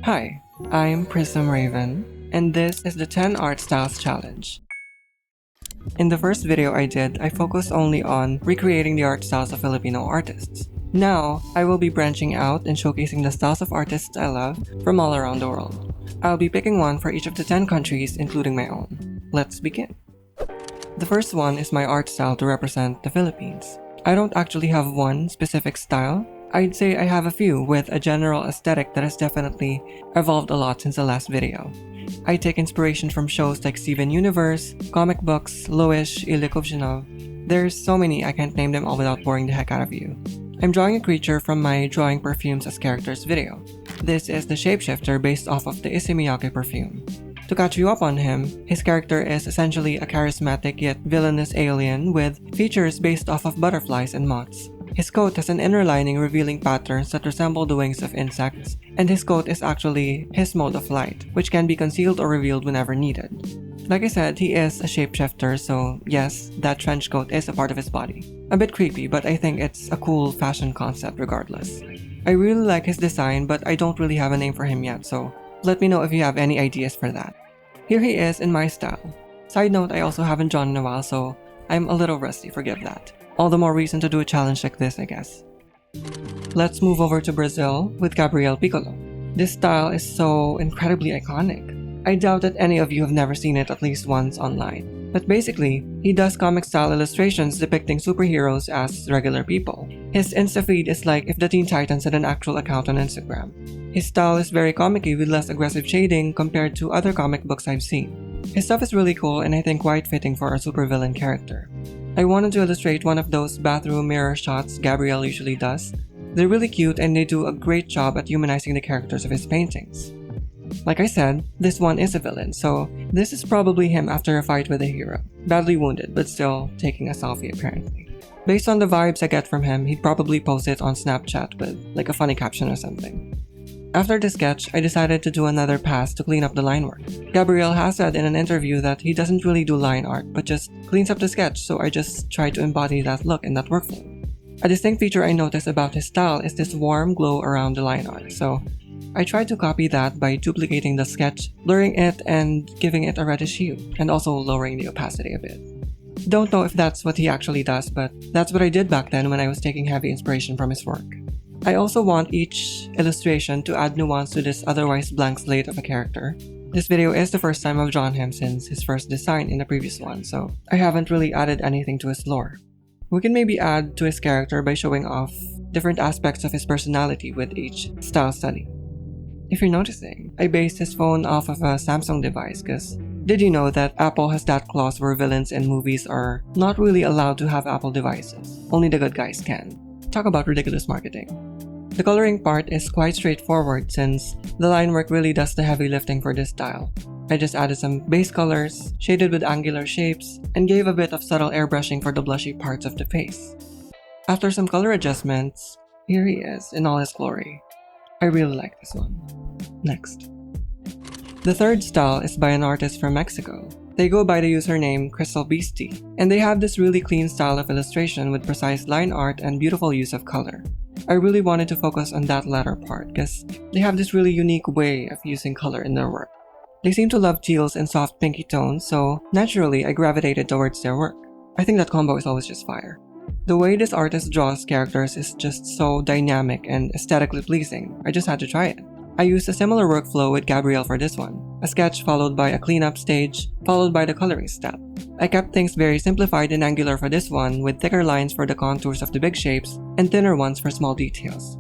Hi, I'm Prism Raven, and this is the 10 Art Styles Challenge. In the first video I did, I focused only on recreating the art styles of Filipino artists. Now, I will be branching out and showcasing the styles of artists I love from all around the world. I'll be picking one for each of the 10 countries, including my own. Let's begin. The first one is my art style to represent the Philippines. I don't actually have one specific style. I'd say I have a few with a general aesthetic that has definitely evolved a lot since the last video. I take inspiration from shows like Steven Universe, comic books, Loish, There's so many I can't name them all without boring the heck out of you. I'm drawing a creature from my Drawing Perfumes as Characters video. This is the shapeshifter based off of the Miyake perfume. To catch you up on him, his character is essentially a charismatic yet villainous alien with features based off of butterflies and moths. His coat has an inner lining revealing patterns that resemble the wings of insects, and his coat is actually his mode of flight, which can be concealed or revealed whenever needed. Like I said, he is a shapeshifter, so yes, that trench coat is a part of his body. A bit creepy, but I think it's a cool fashion concept regardless. I really like his design, but I don't really have a name for him yet, so let me know if you have any ideas for that. Here he is in my style. Side note, I also haven't drawn in a while, so I'm a little rusty, forgive that. All the more reason to do a challenge like this, I guess. Let's move over to Brazil with Gabriel Picolo. This style is so incredibly iconic. I doubt that any of you have never seen it at least once online. But basically, he does comic-style illustrations depicting superheroes as regular people. His Insta feed is like if the Teen Titans had an actual account on Instagram. His style is very comic-y with less aggressive shading compared to other comic books I've seen. His stuff is really cool and I think quite fitting for a supervillain character. I wanted to illustrate one of those bathroom mirror shots Gabriel usually does. They're really cute and they do a great job at humanizing the characters of his paintings. Like I said, this one is a villain, so this is probably him after a fight with a hero. Badly wounded, but still taking a selfie apparently. Based on the vibes I get from him, he'd probably post it on Snapchat with like a funny caption or something. After the sketch, I decided to do another pass to clean up the line work. Gabriel has said in an interview that he doesn't really do line art, but just cleans up the sketch, so I just tried to embody that look in that workflow. A distinct feature I noticed about his style is this warm glow around the line art, so I tried to copy that by duplicating the sketch, blurring it and giving it a reddish hue, and also lowering the opacity a bit. Don't know if that's what he actually does, but that's what I did back then when I was taking heavy inspiration from his work. I also want each illustration to add nuance to this otherwise blank slate of a character. This video is the first time I've drawn him since his first design in the previous one, so I haven't really added anything to his lore. We can maybe add to his character by showing off different aspects of his personality with each style study. If you're noticing, I based his phone off of a Samsung device cause did you know that Apple has that clause where villains in movies are not really allowed to have Apple devices? Only the good guys can. Talk about ridiculous marketing. The coloring part is quite straightforward since the line work really does the heavy lifting for this style. I just added some base colors, shaded with angular shapes, and gave a bit of subtle airbrushing for the blushy parts of the face. After some color adjustments, here he is in all his glory. I really like this one. Next. The third style is by an artist from Mexico. They go by the username Crystalbeastie, and they have this really clean style of illustration with precise line art and beautiful use of color. I really wanted to focus on that latter part because they have this really unique way of using color in their work. They seem to love teals and soft pinky tones, so naturally I gravitated towards their work. I think that combo is always just fire. The way this artist draws characters is just so dynamic and aesthetically pleasing, I just had to try it. I used a similar workflow with Gabriel for this one, a sketch followed by a cleanup stage, followed by the coloring step. I kept things very simplified and angular for this one, with thicker lines for the contours of the big shapes and thinner ones for small details.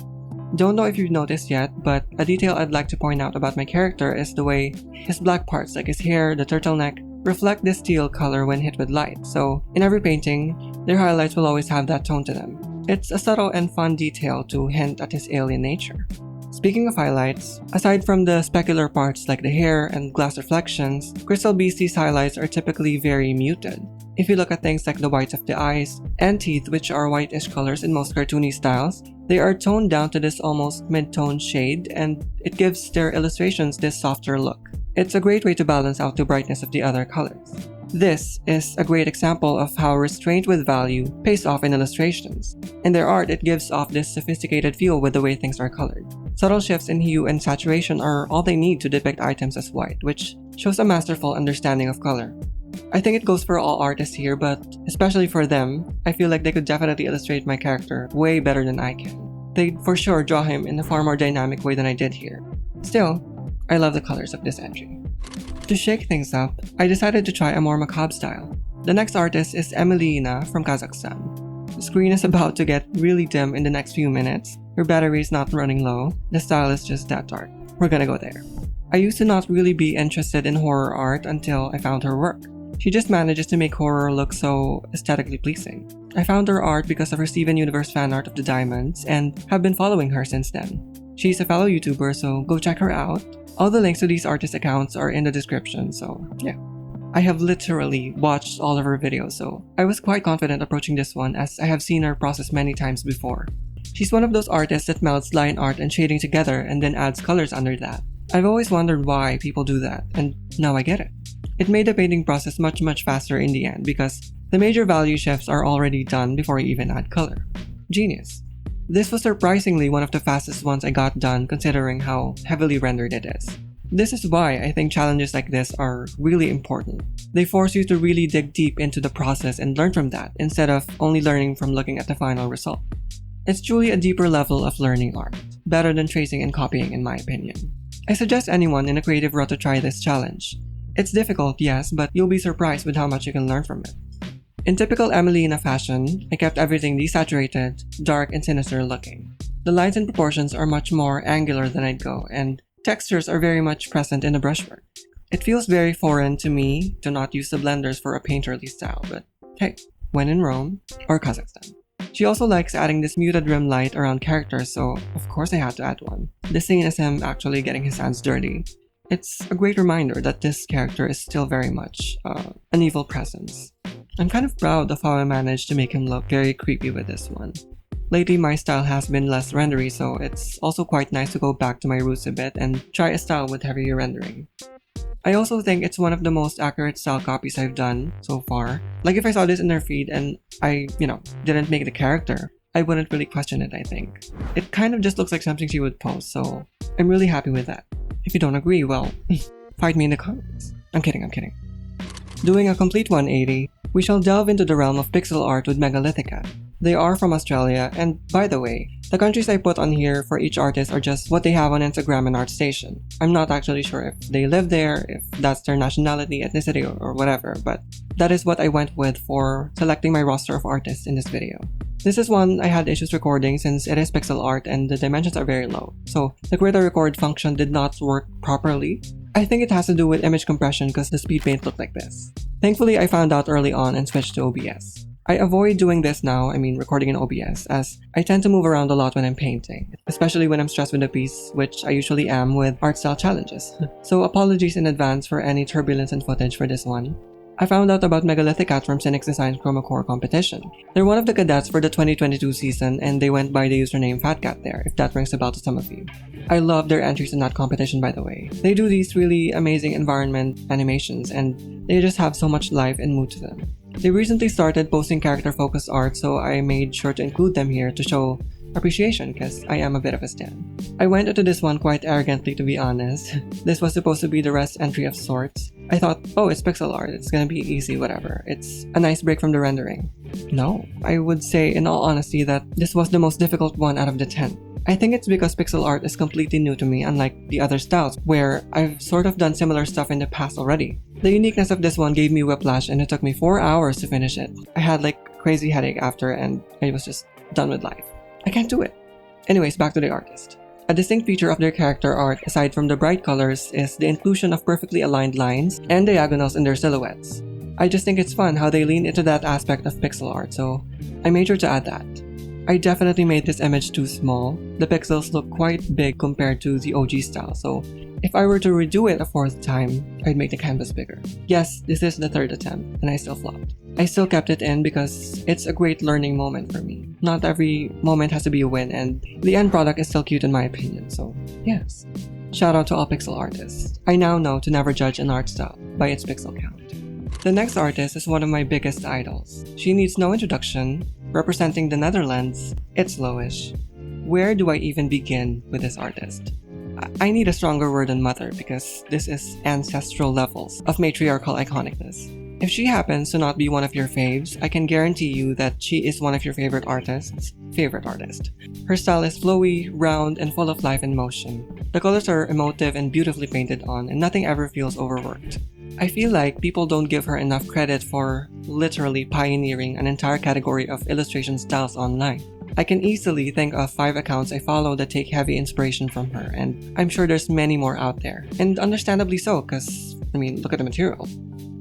Don't know if you've noticed yet, but a detail I'd like to point out about my character is the way his black parts like his hair, the turtleneck, reflect this teal color when hit with light, so in every painting, their highlights will always have that tone to them. It's a subtle and fun detail to hint at his alien nature. Speaking of highlights, aside from the specular parts like the hair and glass reflections, Crystalbeastie's highlights are typically very muted. If you look at things like the whites of the eyes and teeth, which are whitish colors in most cartoony styles, they are toned down to this almost mid-tone shade and it gives their illustrations this softer look. It's a great way to balance out the brightness of the other colors. This is a great example of how restraint with value pays off in illustrations. In their art, it gives off this sophisticated feel with the way things are colored. Subtle shifts in hue and saturation are all they need to depict items as white, which shows a masterful understanding of color. I think it goes for all artists here, but especially for them, I feel like they could definitely illustrate my character way better than I can. They'd for sure draw him in a far more dynamic way than I did here. Still, I love the colors of this entry. To shake things up, I decided to try a more macabre style. The next artist is Emilyena from Kazakhstan. The screen is about to get really dim in the next few minutes. Your battery is not running low. The style is just that dark. We're gonna go there. I used to not really be interested in horror art until I found her work. She just manages to make horror look so aesthetically pleasing. I found her art because of her Steven Universe fan art of the diamonds and have been following her since then. She's a fellow YouTuber, so go check her out. All the links to these artist accounts are in the description, so yeah. I have literally watched all of her videos, so I was quite confident approaching this one as I have seen her process many times before. She's one of those artists that melts line art and shading together and then adds colors under that. I've always wondered why people do that, and now I get it. It made the painting process much faster in the end because the major value shifts are already done before you even add color. Genius. This was surprisingly one of the fastest ones I got done considering how heavily rendered it is. This is why I think challenges like this are really important. They force you to really dig deep into the process and learn from that instead of only learning from looking at the final result. It's truly a deeper level of learning art, better than tracing and copying in my opinion. I suggest anyone in a creative rut to try this challenge. It's difficult, yes, but you'll be surprised with how much you can learn from it. In typical Emilyena fashion, I kept everything desaturated, dark and sinister looking. The lines and proportions are much more angular than I'd go, and textures are very much present in the brushwork. It feels very foreign to me to not use the blenders for a painterly style, but hey, when in Rome, or Kazakhstan. She also likes adding this muted rim light around characters, so of course I had to add one. This scene is him actually getting his hands dirty. It's a great reminder that this character is still very much an evil presence. I'm kind of proud of how I managed to make him look very creepy with this one. Lately my style has been less rendery, so it's also quite nice to go back to my roots a bit and try a style with heavier rendering. I also think it's one of the most accurate style copies I've done so far. Like if I saw this in her feed and I, didn't make the character, I wouldn't really question it, I think. It kind of just looks like something she would post, so I'm really happy with that. If you don't agree, well, fight me in the comments. I'm kidding. Doing a complete 180, we shall delve into the realm of pixel art with Megalithiccat. They are from Australia, and by the way, the countries I put on here for each artist are just what they have on Instagram and ArtStation. I'm not actually sure if they live there, if that's their nationality, ethnicity, or whatever, but that is what I went with for selecting my roster of artists in this video. This is one I had issues recording since it is pixel art and the dimensions are very low, so the create a record function did not work properly. I think it has to do with image compression because the speed paint looked like this. Thankfully, I found out early on and switched to OBS. I avoid doing this now, recording in OBS, as I tend to move around a lot when I'm painting, especially when I'm stressed with a piece, which I usually am with art style challenges. So apologies in advance for any turbulence in footage for this one. I found out about Megalithiccat from Cynic's Design's Chroma Core competition. They're one of the cadets for the 2022 season and they went by the username FatCat there, if that rings a bell to some of you. I love their entries in that competition, by the way. They do these really amazing environment animations and they just have so much life and mood to them. They recently started posting character-focused art, so I made sure to include them here to show appreciation because I am a bit of a stan. I went into this one quite arrogantly, to be honest. This was supposed to be the rest entry of sorts. I thought, oh, it's pixel art, it's gonna be easy, whatever. It's a nice break from the rendering. No, I would say in all honesty that this was the most difficult one out of the 10. I think it's because pixel art is completely new to me, unlike the other styles, where I've sort of done similar stuff in the past already. The uniqueness of this one gave me whiplash and it took me 4 hours to finish it. I had like crazy headache after and I was just done with life. I can't do it. Anyways, back to the artist. A distinct feature of their character art, aside from the bright colors, is the inclusion of perfectly aligned lines and diagonals in their silhouettes. I just think it's fun how they lean into that aspect of pixel art, so I made sure to add that. I definitely made this image too small. The pixels look quite big compared to the OG style, so if I were to redo it a 4th time, I'd make the canvas bigger. Yes, this is the 3rd attempt, and I still flopped. I still kept it in because it's a great learning moment for me. Not every moment has to be a win, and the end product is still cute in my opinion, so yes. Shout out to all pixel artists. I now know to never judge an art style by its pixel count. The next artist is one of my biggest idols. She needs no introduction. Representing the Netherlands, it's Loish. Where do I even begin with this artist? I need a stronger word than mother because this is ancestral levels of matriarchal iconicness. If she happens to not be one of your faves, I can guarantee you that she is one of your favorite artists' favorite artist. Her style is flowy, round, and full of life and motion. The colors are emotive and beautifully painted on, and nothing ever feels overworked. I feel like people don't give her enough credit for literally pioneering an entire category of illustration styles online. I can easily think of 5 accounts I follow that take heavy inspiration from her, and I'm sure there's many more out there. And understandably so, cause, look at the material.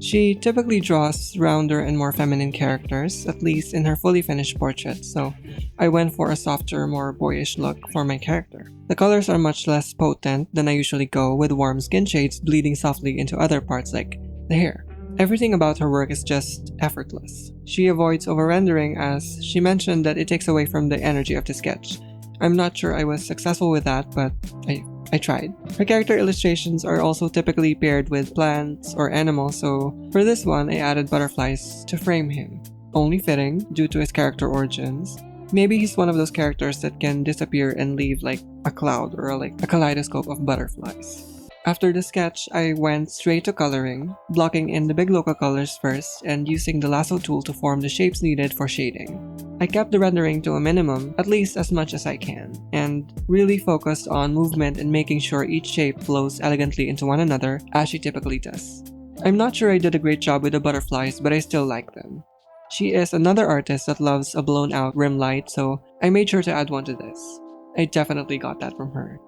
She typically draws rounder and more feminine characters, at least in her fully finished portraits, so I went for a softer, more boyish look for my character. The colors are much less potent than I usually go, with warm skin shades bleeding softly into other parts like the hair. Everything about her work is just effortless. She avoids over-rendering, as she mentioned that it takes away from the energy of the sketch. I'm not sure I was successful with that, but I tried. Her character illustrations are also typically paired with plants or animals, so for this one I added butterflies to frame him. Only fitting due to his character origins. Maybe he's one of those characters that can disappear and leave like a cloud or like a kaleidoscope of butterflies. After the sketch, I went straight to coloring, blocking in the big local colors first and using the lasso tool to form the shapes needed for shading. I kept the rendering to a minimum, at least as much as I can, and really focused on movement and making sure each shape flows elegantly into one another as she typically does. I'm not sure I did a great job with the butterflies, but I still like them. She is another artist that loves a blown out rim light, so I made sure to add one to this. I definitely got that from her.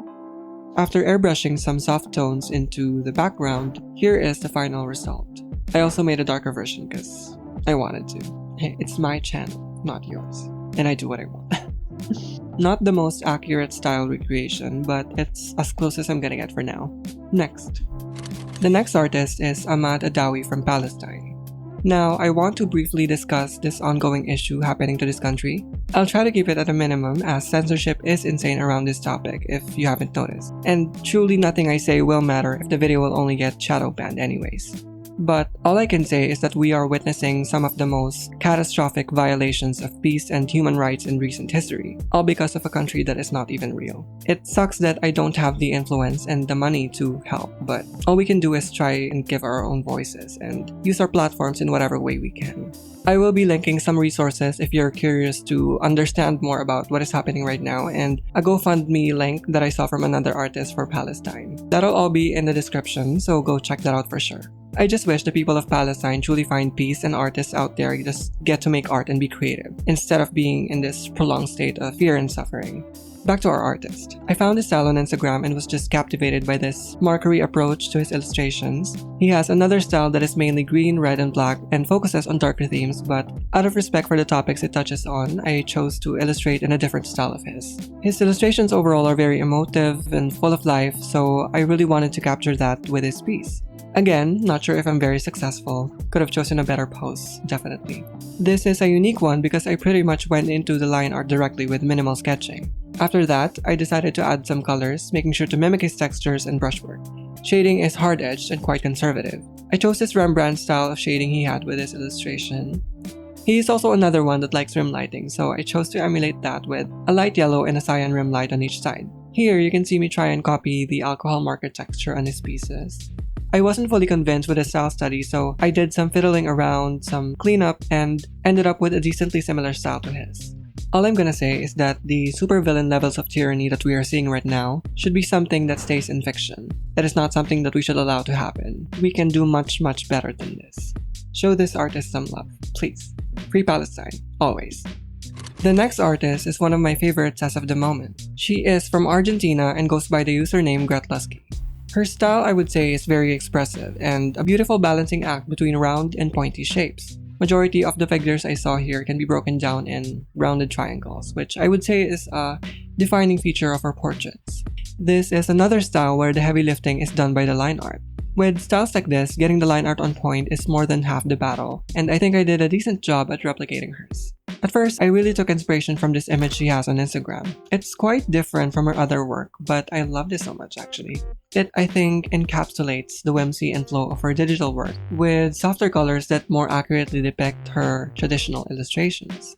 After airbrushing some soft tones into the background, here is the final result. I also made a darker version because I wanted to. Hey, it's my channel, not yours. And I do what I want. Not the most accurate style recreation, but it's as close as I'm gonna get for now. Next. The next artist is Ahmad Adawy from Palestine. Now, I want to briefly discuss this ongoing issue happening to this country. I'll try to keep it at a minimum, as censorship is insane around this topic if you haven't noticed. And truly nothing I say will matter if the video will only get shadow banned anyways. But all I can say is that we are witnessing some of the most catastrophic violations of peace and human rights in recent history, all because of a country that is not even real. It sucks that I don't have the influence and the money to help, but all we can do is try and give our own voices and use our platforms in whatever way we can. I will be linking some resources if you're curious to understand more about what is happening right now, and a GoFundMe link that I saw from another artist for Palestine. That'll all be in the description, so go check that out for sure. I just wish the people of Palestine truly find peace and artists out there just get to make art and be creative, instead of being in this prolonged state of fear and suffering. Back to our artist. I found his style on Instagram and was just captivated by this markery approach to his illustrations. He has another style that is mainly green, red, and black and focuses on darker themes, but out of respect for the topics it touches on, I chose to illustrate in a different style of his. His illustrations overall are very emotive and full of life, so I really wanted to capture that with his piece. Again, not sure if I'm very successful. Could have chosen a better pose, definitely. This is a unique one because I pretty much went into the line art directly with minimal sketching. After that, I decided to add some colors, making sure to mimic his textures and brushwork. Shading is hard-edged and quite conservative. I chose this Rembrandt style of shading he had with his illustration. He is also another one that likes rim lighting, so I chose to emulate that with a light yellow and a cyan rim light on each side. Here, you can see me try and copy the alcohol marker texture on his pieces. I wasn't fully convinced with the style study, so I did some fiddling around, some cleanup, and ended up with a decently similar style to his. All I'm gonna say is that the supervillain levels of tyranny that we are seeing right now should be something that stays in fiction. That is not something that we should allow to happen. We can do much better than this. Show this artist some love, please. Free Palestine, always. The next artist is one of my favorites as of the moment. She is from Argentina and goes by the username Gretlusky. Her style, I would say, is very expressive and a beautiful balancing act between round and pointy shapes. Majority of the figures I saw here can be broken down in rounded triangles, which I would say is a defining feature of her portraits. This is another style where the heavy lifting is done by the line art. With styles like this, getting the line art on point is more than half the battle, and I think I did a decent job at replicating hers. At first, I really took inspiration from this image she has on Instagram. It's quite different from her other work, but I love this so much actually. It, I think, encapsulates the whimsy and flow of her digital work, with softer colors that more accurately depict her traditional illustrations.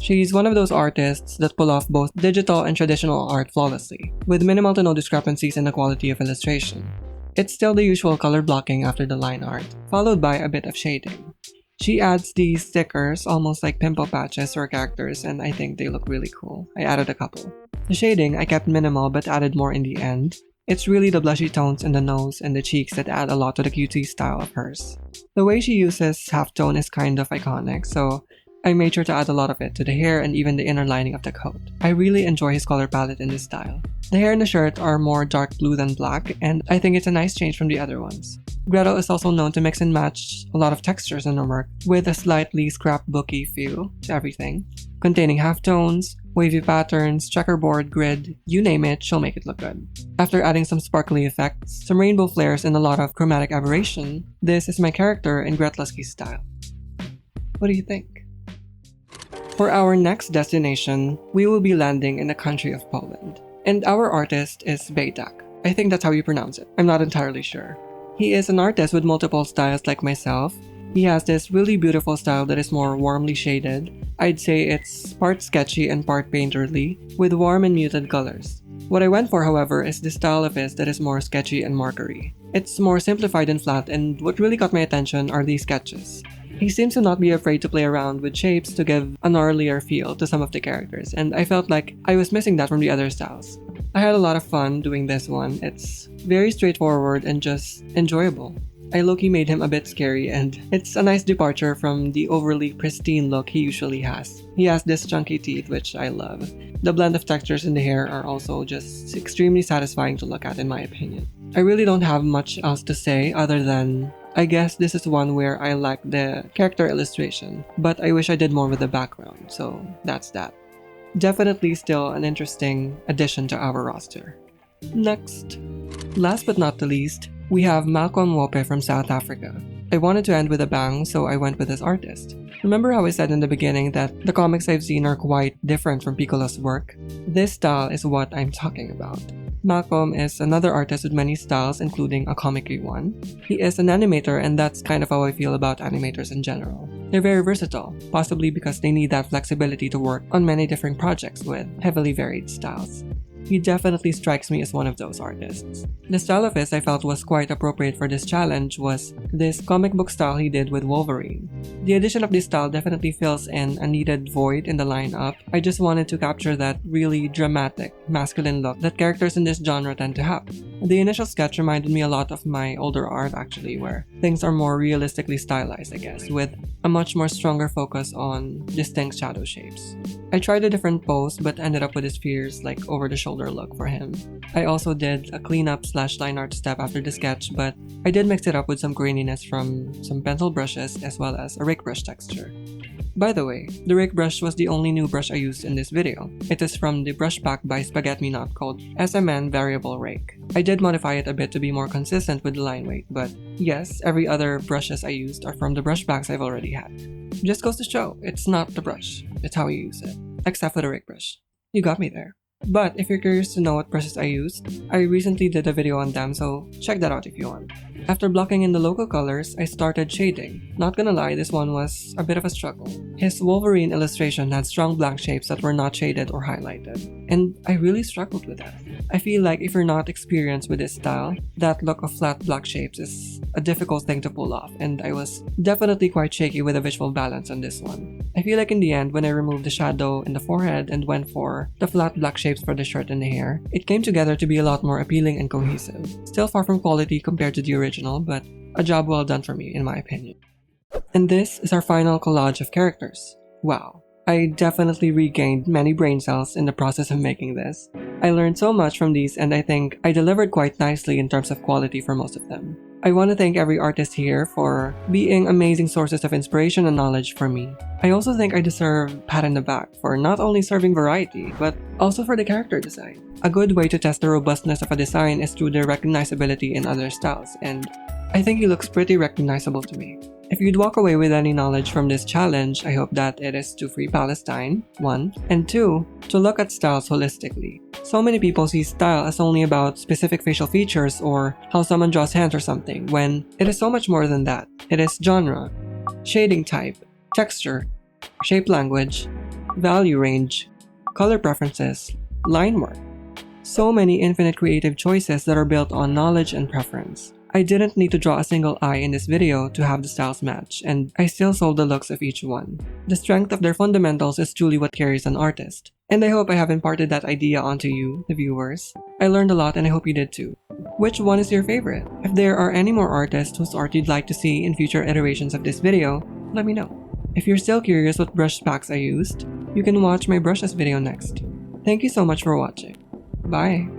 She's one of those artists that pull off both digital and traditional art flawlessly, with minimal to no discrepancies in the quality of illustration. It's still the usual color blocking after the line art, followed by a bit of shading. She adds these stickers, almost like pimple patches or characters, and I think they look really cool. I added a couple. The shading I kept minimal but added more in the end. It's really the blushy tones in the nose and the cheeks that add a lot to the cutesy style of hers. The way she uses halftone is kind of iconic, so I made sure to add a lot of it to the hair and even the inner lining of the coat. I really enjoy his color palette in this style. The hair and the shirt are more dark blue than black, and I think it's a nice change from the other ones. Gretel is also known to mix and match a lot of textures in her work, with a slightly scrapbooky feel to everything, containing halftones, wavy patterns, checkerboard, grid, you name it, she'll make it look good. After adding some sparkly effects, some rainbow flares, and a lot of chromatic aberration, this is my character in Gretlusky style. What do you think? For our next destination, we will be landing in the country of Poland. And our artist is Beidak. I think that's how you pronounce it. I'm not entirely sure. He is an artist with multiple styles like myself. He has this really beautiful style that is more warmly shaded. I'd say it's part sketchy and part painterly, with warm and muted colors. What I went for, however, is the style of his that is more sketchy and markery. It's more simplified and flat, and what really caught my attention are these sketches. He seems to not be afraid to play around with shapes to give an gnarlier feel to some of the characters, and I felt like I was missing that from the other styles. I had a lot of fun doing this one. It's very straightforward and just enjoyable. I low-key made him a bit scary, and it's a nice departure from the overly pristine look he usually has. He has this chunky teeth, which I love. The blend of textures in the hair are also just extremely satisfying to look at in my opinion. I really don't have much else to say other than I guess this is one where I like the character illustration, but I wish I did more with the background, so that's that. Definitely still an interesting addition to our roster. Next. Last but not the least, we have Malcolm Wopé from South Africa. I wanted to end with a bang, so I went with this artist. Remember how I said in the beginning that the comics I've seen are quite different from Picolo's work? This style is what I'm talking about. Malcolm is another artist with many styles, including a comic-y one. He is an animator, and that's kind of how I feel about animators in general. They're very versatile, possibly because they need that flexibility to work on many different projects with heavily varied styles. He definitely strikes me as one of those artists. The style of his I felt was quite appropriate for this challenge was this comic book style he did with Wolverine. The addition of this style definitely fills in a needed void in the lineup. I just wanted to capture that really dramatic, masculine look that characters in this genre tend to have. The initial sketch reminded me a lot of my older art actually, where things are more realistically stylized, I guess, with a much more stronger focus on distinct shadow shapes. I tried a different pose but ended up with his fierce, like over-the-shoulder look for him. I also did a cleanup / line art step after the sketch, but I did mix it up with some graininess from some pencil brushes as well as a rake brush texture. By the way, the rake brush was the only new brush I used in this video. It is from the brush pack by Spaghetti Me Not called SMN Variable Rake. I did modify it a bit to be more consistent with the line weight, but yes, every other brushes I used are from the brush packs I've already had. Just goes to show, it's not the brush, it's how you use it. Except for the rake brush. You got me there. But if you're curious to know what brushes I used, I recently did a video on them, so check that out if you want. After blocking in the local colors, I started shading. Not gonna lie, this one was a bit of a struggle. His Wolverine illustration had strong black shapes that were not shaded or highlighted, and I really struggled with that. I feel like if you're not experienced with this style, that look of flat black shapes is a difficult thing to pull off, and I was definitely quite shaky with the visual balance on this one. I feel like in the end, when I removed the shadow in the forehead and went for the flat black shapes for the shirt and the hair, it came together to be a lot more appealing and cohesive. Still far from quality compared to the original, but a job well done for me in my opinion. And this is our final collage of characters. Wow. I definitely regained many brain cells in the process of making this. I learned so much from these and I think I delivered quite nicely in terms of quality for most of them. I want to thank every artist here for being amazing sources of inspiration and knowledge for me. I also think I deserve a pat on the back for not only serving variety, but also for the character design. A good way to test the robustness of a design is through their recognizability in other styles, and I think he looks pretty recognizable to me. If you'd walk away with any knowledge from this challenge, I hope that it is to free Palestine, 1, and 2, to look at styles holistically. So many people see style as only about specific facial features or how someone draws hands or something, when it is so much more than that. It is genre, shading type, texture, shape language, value range, color preferences, line work. So many infinite creative choices that are built on knowledge and preference. I didn't need to draw a single eye in this video to have the styles match, and I still sold the looks of each one. The strength of their fundamentals is truly what carries an artist. And I hope I have imparted that idea onto you, the viewers. I learned a lot and I hope you did too. Which one is your favorite? If there are any more artists whose art you'd like to see in future iterations of this video, let me know. If you're still curious what brush packs I used, you can watch my brushes video next. Thank you so much for watching. Bye!